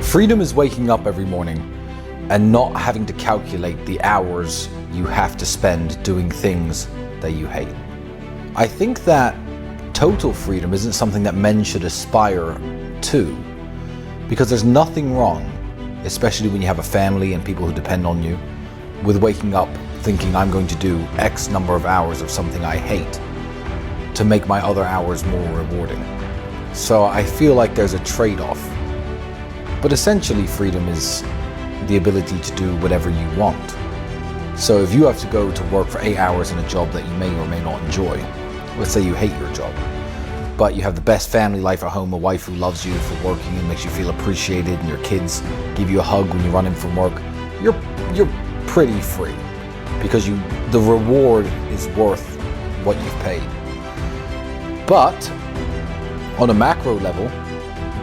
Freedom is waking up every morning and not having to calculate the hours you have to spend doing things that you hate. I think that total freedom isn't something that men should aspire to, because there's nothing wrong, especially when you have a family and people who depend on you, with waking up thinking I'm going to do X number of hours of something I hate to make my other hours more rewarding. So I feel like there's a trade-off. But essentially freedom is the ability to do whatever you want. So if you have to go to work for 8 hours in a job that you may or may not enjoy, let's say you hate your job, but you have the best family life at home, a wife who loves you for working and makes you feel appreciated, and your kids give you a hug when you run in from work, you're pretty free, because the reward is worth what you've paid. But on a macro level,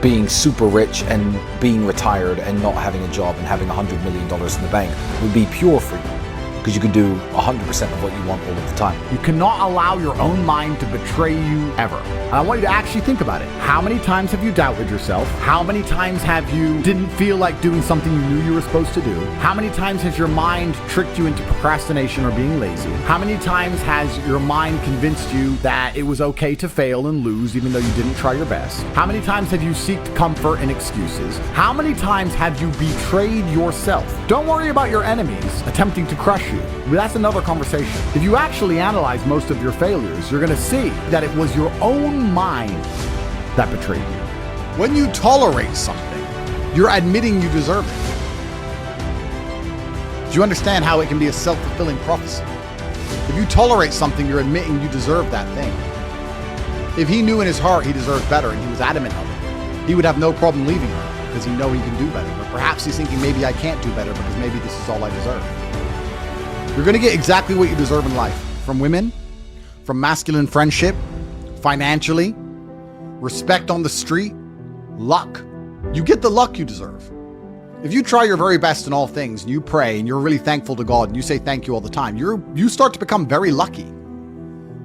being super rich and being retired and not having a job and having $100 million in the bank would be pure freedom, because you could do 100% of what you want all of the time. You cannot allow your own mind to betray you ever. And I want you to actually think about it. How many times have you doubted yourself? How many times have you didn't feel like doing something you knew you were supposed to do? How many times has your mind tricked you into procrastination or being lazy? How many times has your mind convinced you that it was okay to fail and lose even though you didn't try your best? How many times have you sought comfort in excuses? How many times have you betrayed yourself? Don't worry about your enemies attempting to crush you. That's another conversation. If you actually analyze most of your failures, you're going to see that it was your own mind that betrayed you. When you tolerate something, you're admitting you deserve it. Do you understand how it can be a self-fulfilling prophecy? If you tolerate something, you're admitting you deserve that thing. If he knew in his heart he deserved better and he was adamant of it, he would have no problem leaving her because he knows he can do better. But perhaps he's thinking, maybe I can't do better because maybe this is all I deserve. You're going to get exactly what you deserve in life. From women, from masculine friendship, financially, respect on the street, luck. You get the luck you deserve. If you try your very best in all things and you pray and you're really thankful to God and you say thank you all the time, you start to become very lucky.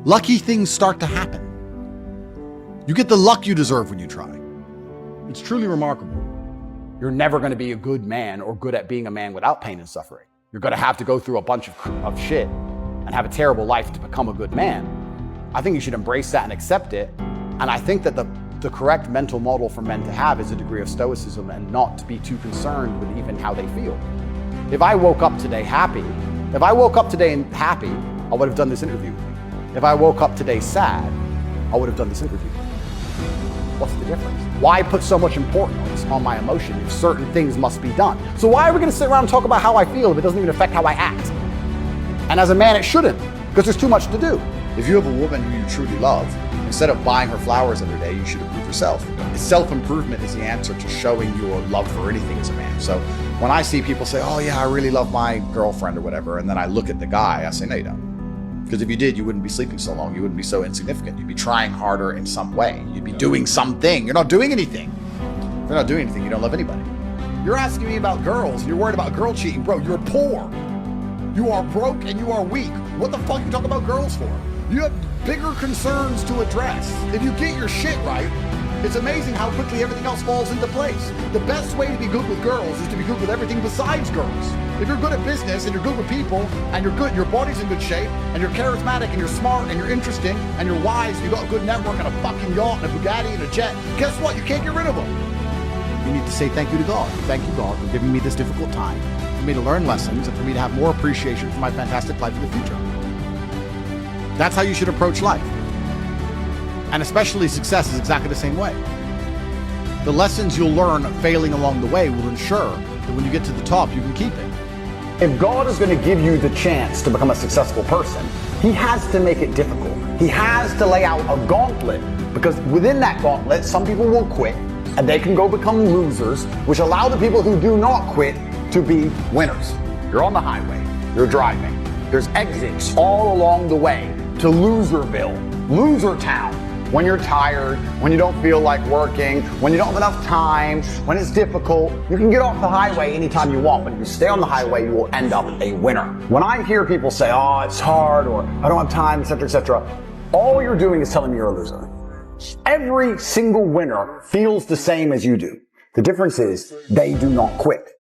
Lucky things start to happen. You get the luck you deserve when you try. It's truly remarkable. You're never going to be a good man or good at being a man without pain and suffering. You're going to have to go through a bunch of shit and have a terrible life to become a good man. I think you should embrace that and accept it. And I think that the correct mental model for men to have is a degree of stoicism and not to be too concerned with even how they feel. If I woke up today happy, I would have done this interview. If I woke up today sad, I would have done this interview. What's the difference? Why put so much importance on my emotion if certain things must be done? So why are we going to sit around and talk about how I feel if it doesn't even affect how I act? And as a man, it shouldn't, because there's too much to do. If you have a woman who you truly love, instead of buying her flowers every day, you should improve yourself. Self-improvement is the answer to showing your love for anything as a man. So when I see people say, oh yeah, I really love my girlfriend or whatever, and then I look at the guy, I say, no, you don't. Because if you did, you wouldn't be sleeping so long. You wouldn't be so insignificant. You'd be trying harder in some way. You'd be doing something. You're not doing anything. If you're not doing anything, you don't love anybody. You're asking me about girls, and you're worried about girl cheating. Bro, you're poor. You are broke and you are weak. What the fuck are you talking about girls for? You have bigger concerns to address. If you get your shit right, it's amazing how quickly everything else falls into place. The best way to be good with girls is to be good with everything besides girls. If you're good at business and you're good with people and you're good, your body's in good shape and you're charismatic and you're smart and you're interesting and you're wise and you got a good network and a fucking yacht and a Bugatti and a jet, guess what? You can't get rid of them. You need to say thank you to God. Thank you, God, for giving me this difficult time, for me to learn lessons and for me to have more appreciation for my fantastic life in the future. That's how you should approach life. And especially success is exactly the same way. The lessons you'll learn failing along the way will ensure that when you get to the top, you can keep it. If God is going to give you the chance to become a successful person, he has to make it difficult. He has to lay out a gauntlet, because within that gauntlet, some people will quit and they can go become losers, which allow the people who do not quit to be winners. You're on the highway, you're driving. There's exits all along the way to Loserville, Loser Town. When you're tired, when you don't feel like working, when you don't have enough time, when it's difficult, you can get off the highway anytime you want, but if you stay on the highway, you will end up a winner. When I hear people say, oh, it's hard, or I don't have time, etc., all you're doing is telling me you're a loser. Every single winner feels the same as you do. The difference is they do not quit.